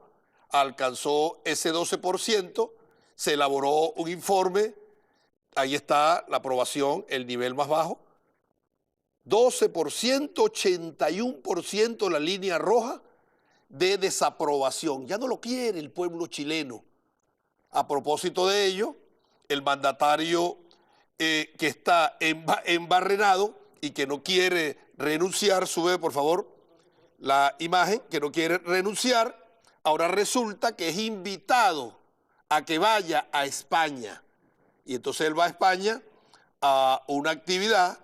alcanzó ese 12%, se elaboró un informe, ahí está la aprobación, el nivel más bajo, 12%, 81% la línea roja de desaprobación. Ya no lo quiere el pueblo chileno. A propósito de ello, el mandatario que está embarrenado y que no quiere renunciar, sube por favor la imagen, que no quiere renunciar, ahora resulta que es invitado a que vaya a España. Y entonces él va a España a una actividad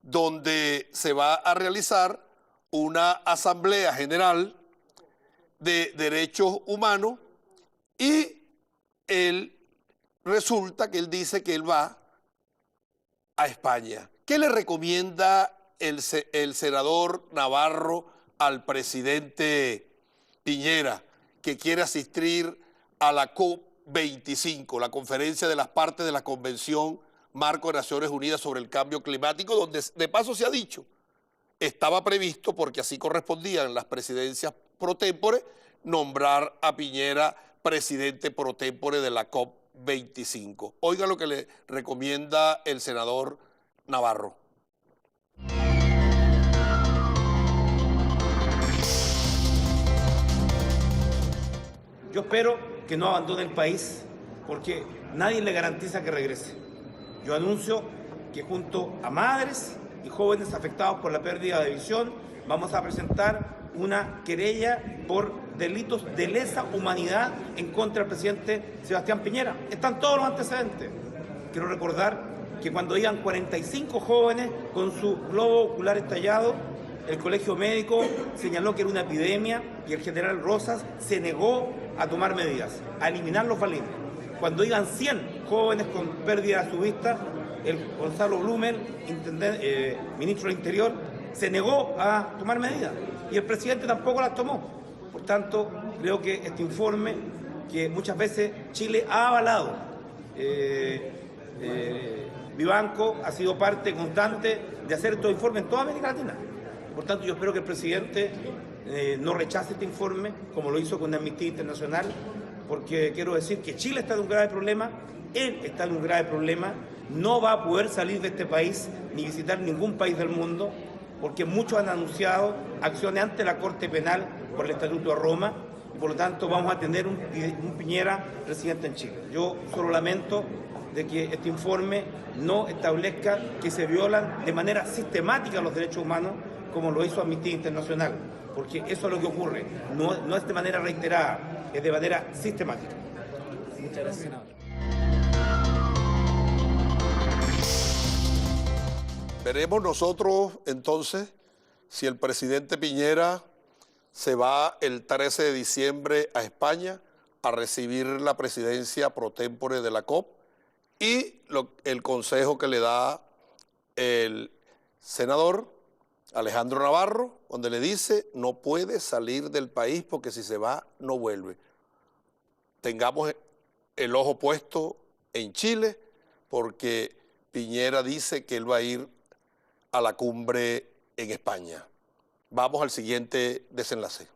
donde se va a realizar una asamblea general de derechos humanos y resulta que él dice que él va a España. ¿Qué le recomienda el senador Navarro al presidente Piñera, que quiere asistir a la COP25, la conferencia de las partes de la Convención Marco de Naciones Unidas sobre el Cambio Climático, donde de paso se ha dicho, estaba previsto, porque así correspondían las presidencias pro tempore, nombrar a Piñera presidente pro tempore de la COP25. Oiga lo que le recomienda el senador Navarro. Yo espero que no abandone el país porque nadie le garantiza que regrese. Yo anuncio que junto a madres y jóvenes afectados por la pérdida de visión vamos a presentar una querella por delitos de lesa humanidad en contra del presidente Sebastián Piñera. Están todos los antecedentes. Quiero recordar que cuando iban 45 jóvenes con su globo ocular estallado, el colegio médico señaló que era una epidemia y el general Rosas se negó a tomar medidas, a eliminar los balinos. Cuando iban 100 jóvenes con pérdida de su vista, el Gonzalo Blumen, ministro del Interior, se negó a tomar medidas y el presidente tampoco las tomó. Por tanto, creo que este informe, que muchas veces Chile ha avalado, Vivanco ha sido parte constante de hacer estos informes en toda América Latina. Por tanto, yo espero que el presidente no rechace este informe, como lo hizo con Amnistía Internacional, porque quiero decir que Chile está en un grave problema, él está en un grave problema, no va a poder salir de este país ni visitar ningún país del mundo, porque muchos han anunciado acciones ante la Corte Penal por el Estatuto de Roma, y por lo tanto vamos a tener un Piñera presidente en Chile. Yo solo lamento de que este informe no establezca que se violan de manera sistemática los derechos humanos, como lo hizo Amnistía Internacional, porque eso es lo que ocurre, no es de manera reiterada, es de manera sistemática. Muchas gracias, senador. Veremos nosotros entonces si el presidente Piñera se va el 13 de diciembre a España a recibir la presidencia pro tempore de la COP y el consejo que le da el senador Alejandro Navarro, donde le dice no puede salir del país porque si se va no vuelve. Tengamos el ojo puesto en Chile porque Piñera dice que él va a ir a la cumbre en España. Vamos al siguiente desenlace.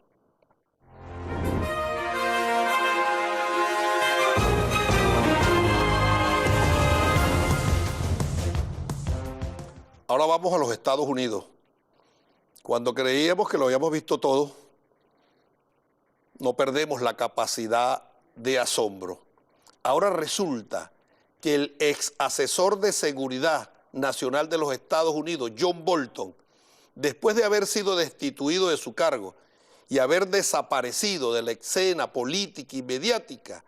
Ahora vamos a los Estados Unidos. Cuando creíamos que lo habíamos visto todo, no perdemos la capacidad de asombro. Ahora resulta que el ex asesor de seguridad nacional de los Estados Unidos, John Bolton, después de haber sido destituido de su cargo y haber desaparecido de la escena política y mediática,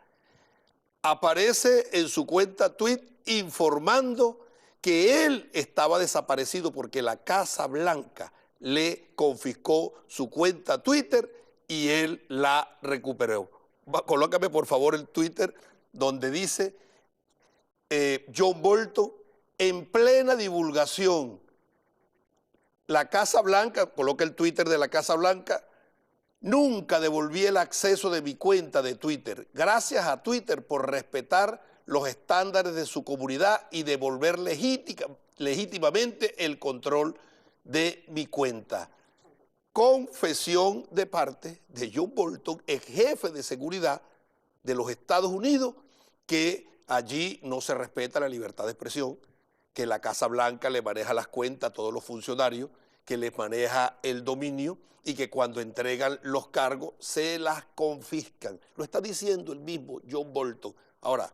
aparece en su cuenta tweet informando que él estaba desaparecido porque la Casa Blanca le confiscó su cuenta Twitter y él la recuperó. Colócame por favor el Twitter donde dice John Bolton en plena divulgación. La Casa Blanca, coloca el Twitter de la Casa Blanca, nunca devolví el acceso de mi cuenta de Twitter. Gracias a Twitter por respetar los estándares de su comunidad y devolver legítimamente el control de mi cuenta. Confesión de parte de John Bolton, ex jefe de seguridad de los Estados Unidos, que allí no se respeta la libertad de expresión, que la Casa Blanca le maneja las cuentas a todos los funcionarios, que les maneja el dominio y que cuando entregan los cargos se las confiscan. Lo está diciendo el mismo John Bolton. Ahora,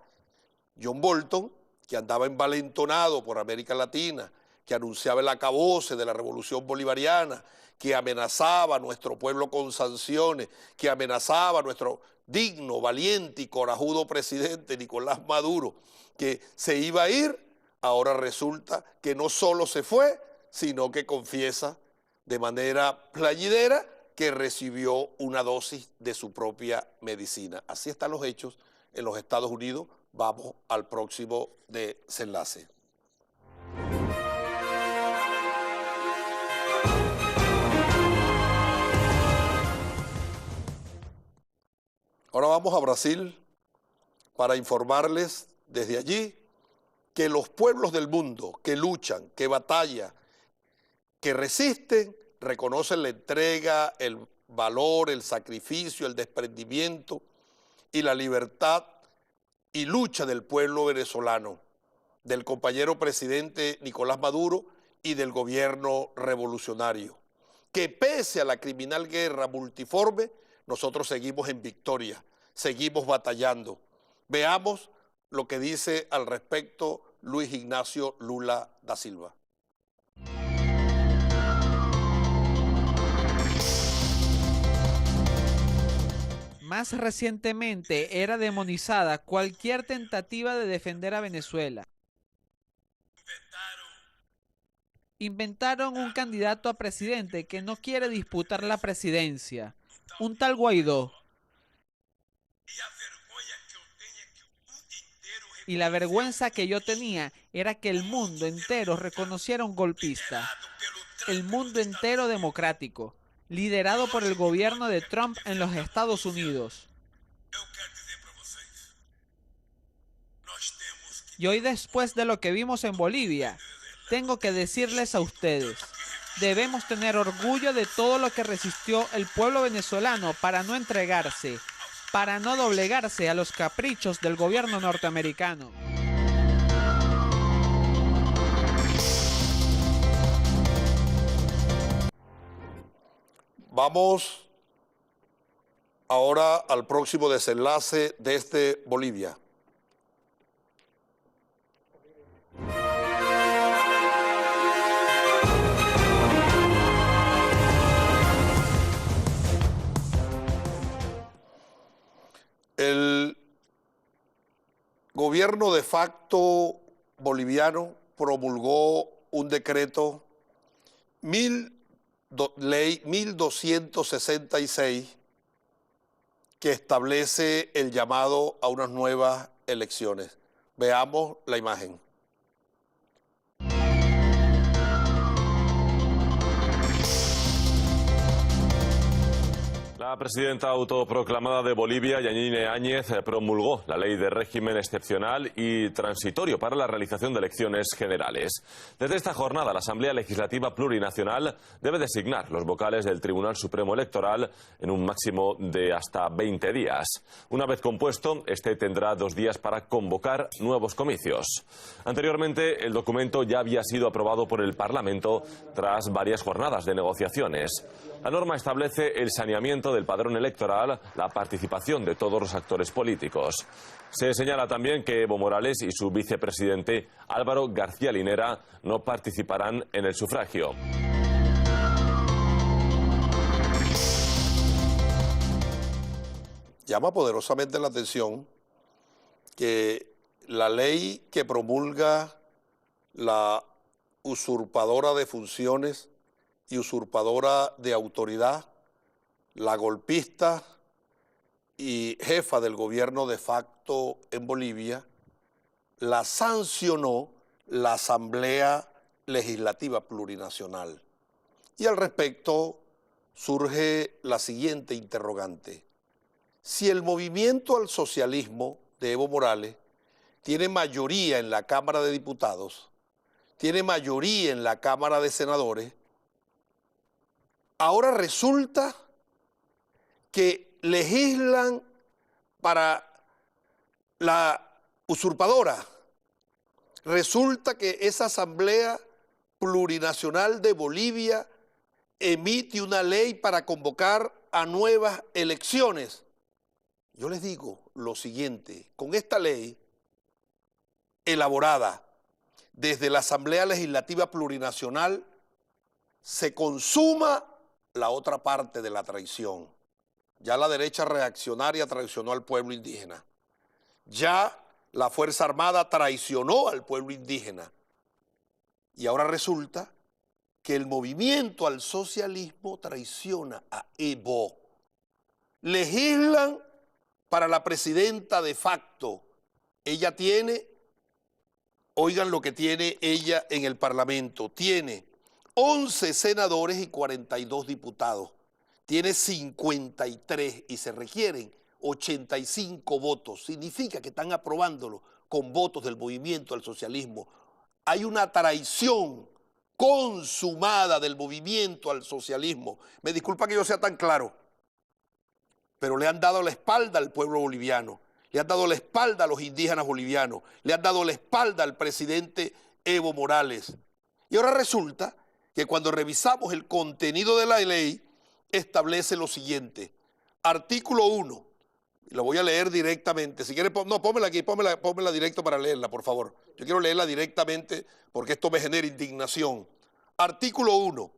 John Bolton, que andaba envalentonado por América Latina, que anunciaba el acabose de la revolución bolivariana, que amenazaba a nuestro pueblo con sanciones, que amenazaba a nuestro digno, valiente y corajudo presidente Nicolás Maduro, que se iba a ir, ahora resulta que no solo se fue, sino que confiesa de manera playidera que recibió una dosis de su propia medicina. Así están los hechos en los Estados Unidos. Vamos al próximo desenlace. Ahora vamos a Brasil para informarles desde allí que los pueblos del mundo que luchan, que batallan, que resisten, reconocen la entrega, el valor, el sacrificio, el desprendimiento y la libertad y lucha del pueblo venezolano, del compañero presidente Nicolás Maduro y del gobierno revolucionario, que pese a la criminal guerra multiforme, nosotros seguimos en victoria, seguimos batallando. Veamos lo que dice al respecto Luis Ignacio Lula da Silva. Más recientemente era demonizada cualquier tentativa de defender a Venezuela. Inventaron un candidato a presidente que no quiere disputar la presidencia, un tal Guaidó. Y la vergüenza que yo tenía era que el mundo entero reconociera un golpista, el mundo entero democrático, liderado por el gobierno de Trump en los Estados Unidos. Y hoy, después de lo que vimos en Bolivia, tengo que decirles a ustedes, Debemos tener orgullo de todo lo que resistió el pueblo venezolano para no entregarse, para no doblegarse a los caprichos del gobierno norteamericano. Vamos ahora al próximo desenlace desde Bolivia. El gobierno de facto boliviano promulgó un decreto ley 1266 que establece el llamado a unas nuevas elecciones. Veamos la imagen. La presidenta autoproclamada de Bolivia, Yanine Áñez, promulgó la ley de régimen excepcional y transitorio para la realización de elecciones generales. Desde esta jornada, la Asamblea Legislativa Plurinacional debe designar los vocales del Tribunal Supremo Electoral en un máximo de hasta 20 días. Una vez compuesto, este tendrá 2 días para convocar nuevos comicios. Anteriormente, el documento ya había sido aprobado por el Parlamento tras varias jornadas de negociaciones. La norma establece el saneamiento del padrón electoral, la participación de todos los actores políticos. Se señala también que Evo Morales y su vicepresidente Álvaro García Linera no participarán en el sufragio. Llama poderosamente la atención que la ley que promulga la usurpadora de funciones y usurpadora de autoridad, la golpista y jefa del gobierno de facto en Bolivia, la sancionó la Asamblea Legislativa Plurinacional. Y al respecto surge la siguiente interrogante. Si el movimiento al socialismo de Evo Morales tiene mayoría en la Cámara de Diputados, tiene mayoría en la Cámara de Senadores, ahora resulta que legislan para la usurpadora. Resulta que esa Asamblea Plurinacional de Bolivia emite una ley para convocar a nuevas elecciones. Yo les digo lo siguiente, con esta ley elaborada desde la Asamblea Legislativa Plurinacional se consuma la otra parte de la traición. Ya la derecha reaccionaria traicionó al pueblo indígena. Ya la Fuerza Armada traicionó al pueblo indígena. Y ahora resulta que el movimiento al socialismo traiciona a Evo. Legislan para la presidenta de facto. Ella tiene, oigan lo que tiene ella en el Parlamento, tiene 11 senadores y 42 diputados. Tiene 53 y se requieren 85 votos. Significa que están aprobándolo con votos del movimiento al socialismo. Hay una traición consumada del movimiento al socialismo. Me disculpa que yo sea tan claro, pero le han dado la espalda al pueblo boliviano, le han dado la espalda a los indígenas bolivianos, le han dado la espalda al presidente Evo Morales. Y ahora resulta que cuando revisamos el contenido de la ley, establece lo siguiente. Artículo 1, lo voy a leer directamente. Si quieres, no, pónmela aquí, pónmela directo para leerla, por favor. Yo quiero leerla directamente porque esto me genera indignación. Artículo 1.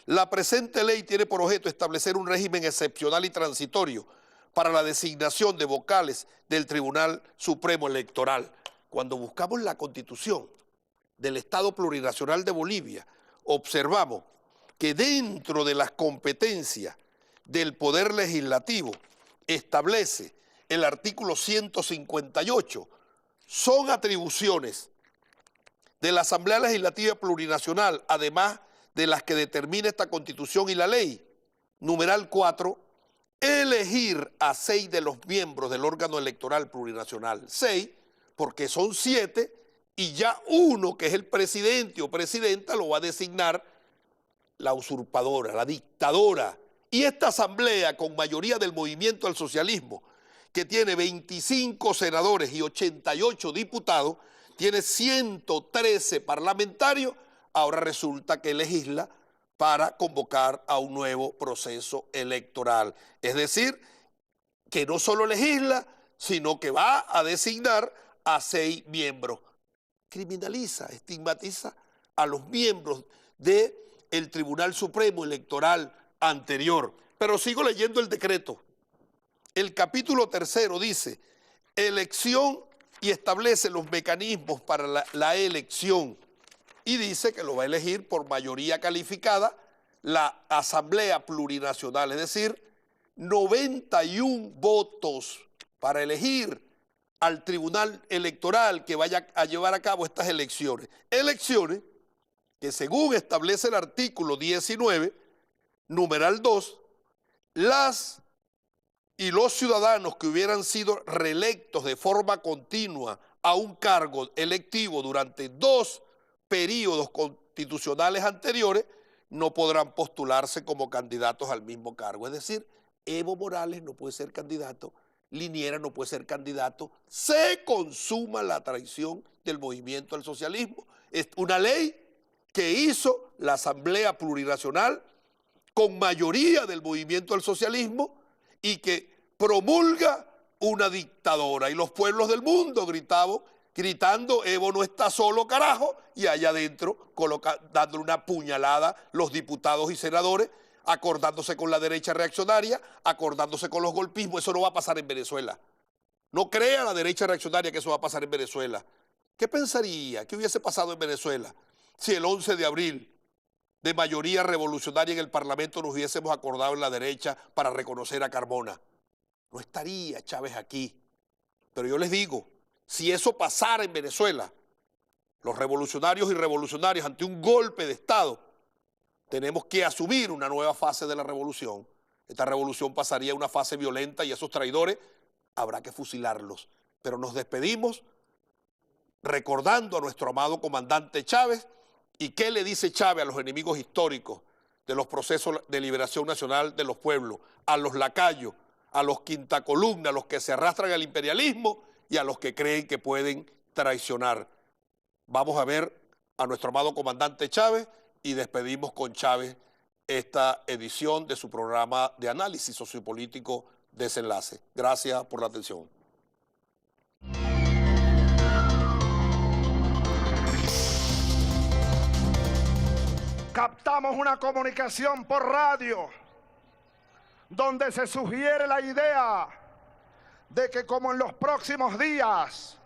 La presente ley tiene por objeto establecer un régimen excepcional y transitorio para la designación de vocales del Tribunal Supremo Electoral. Cuando buscamos la Constitución del Estado Plurinacional de Bolivia, observamos que dentro de las competencias del Poder Legislativo establece el artículo 158, son atribuciones de la Asamblea Legislativa Plurinacional, además de las que determina esta Constitución y la ley. Numeral 4, elegir a 6 de los miembros del órgano electoral plurinacional. 6, porque son 7 y ya uno, que es el presidente o presidenta, lo va a designar la usurpadora, la dictadora. Y esta asamblea, con mayoría del movimiento al socialismo, que tiene 25 senadores y 88 diputados, tiene 113 parlamentarios, ahora resulta que legisla para convocar a un nuevo proceso electoral. Es decir, que no solo legisla, sino que va a designar a 6 miembros. Criminaliza, estigmatiza a los miembros del Tribunal Supremo Electoral anterior. Pero sigo leyendo el decreto. El capítulo 3 dice, elección, y establece los mecanismos para la elección, y dice que lo va a elegir por mayoría calificada la Asamblea Plurinacional, es decir, 91 votos para elegir al Tribunal Electoral que vaya a llevar a cabo estas elecciones. Elecciones que, según establece el artículo 19, numeral 2, las y los ciudadanos que hubieran sido reelectos de forma continua a un cargo electivo durante 2 períodos constitucionales anteriores no podrán postularse como candidatos al mismo cargo. Es decir, Evo Morales no puede ser candidato, Liniers no puede ser candidato, se consuma la traición del movimiento al socialismo. Es una ley que hizo la Asamblea Plurinacional con mayoría del movimiento al socialismo y que promulga una dictadora. Y los pueblos del mundo gritando, Evo no está solo, carajo, y allá adentro dándole una puñalada los diputados y senadores, acordándose con la derecha reaccionaria, acordándose con los golpismos. Eso no va a pasar en Venezuela. No crea la derecha reaccionaria que eso va a pasar en Venezuela. ¿Qué pensaría? ¿Qué hubiese pasado en Venezuela si el 11 de abril de mayoría revolucionaria en el Parlamento nos hubiésemos acordado en la derecha para reconocer a Carmona? No estaría Chávez aquí. Pero yo les digo, si eso pasara en Venezuela, los revolucionarios y revolucionarias ante un golpe de Estado, tenemos que asumir una nueva fase de la revolución. Esta revolución pasaría a una fase violenta y esos traidores habrá que fusilarlos. Pero nos despedimos recordando a nuestro amado comandante Chávez. ¿Y qué le dice Chávez a los enemigos históricos de los procesos de liberación nacional de los pueblos? A los lacayos, a los quinta columna, a los que se arrastran al imperialismo y a los que creen que pueden traicionar. Vamos a ver a nuestro amado comandante Chávez y despedimos con Chávez esta edición de su programa de análisis sociopolítico Desenlace. Gracias por la atención. Captamos una comunicación por radio donde se sugiere la idea de que como en los próximos días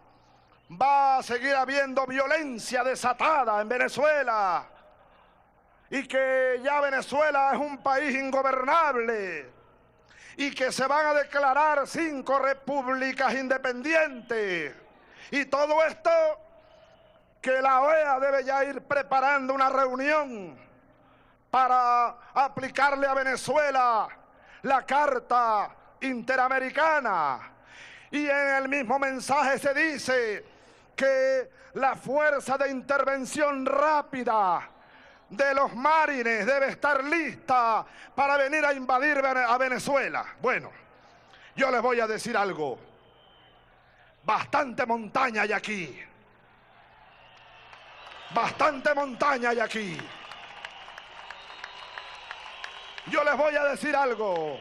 va a seguir habiendo violencia desatada en Venezuela y que ya Venezuela es un país ingobernable y que se van a declarar 5 repúblicas independientes y todo esto, que la OEA debe ya ir preparando una reunión para aplicarle a Venezuela la Carta Interamericana. Y en el mismo mensaje se dice que la fuerza de intervención rápida de los marines debe estar lista para venir a invadir a Venezuela. Bueno, yo les voy a decir algo. Bastante montaña hay aquí. Bastante montaña hay aquí. Yo les voy a decir algo.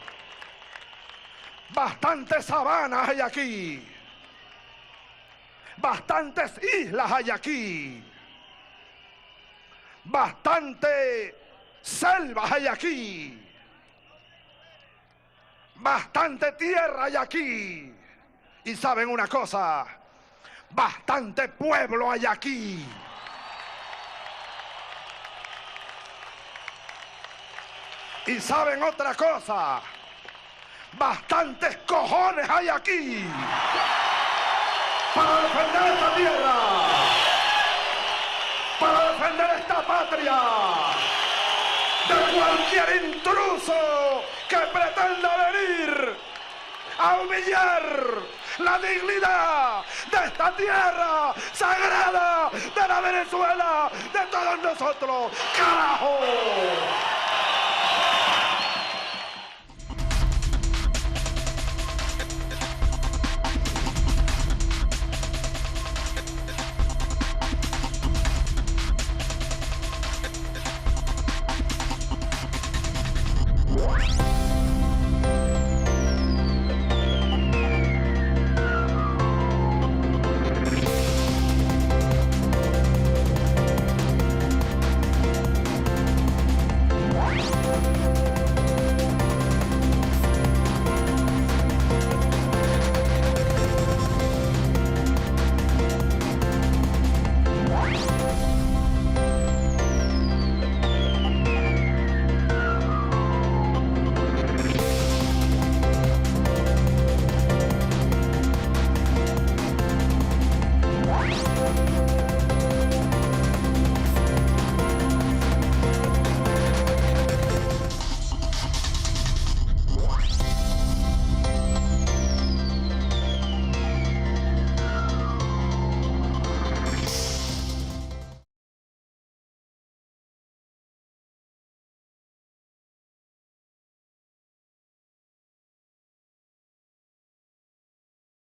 Bastantes sabanas hay aquí. Bastantes islas hay aquí. Bastante selvas hay aquí. Bastante tierra hay aquí. Y saben una cosa, bastante pueblo hay aquí. Y saben otra cosa, bastantes cojones hay aquí para defender esta tierra, para defender esta patria de cualquier intruso que pretenda venir a humillar la dignidad de esta tierra sagrada de la Venezuela de todos todos nosotros. ¡Carajo!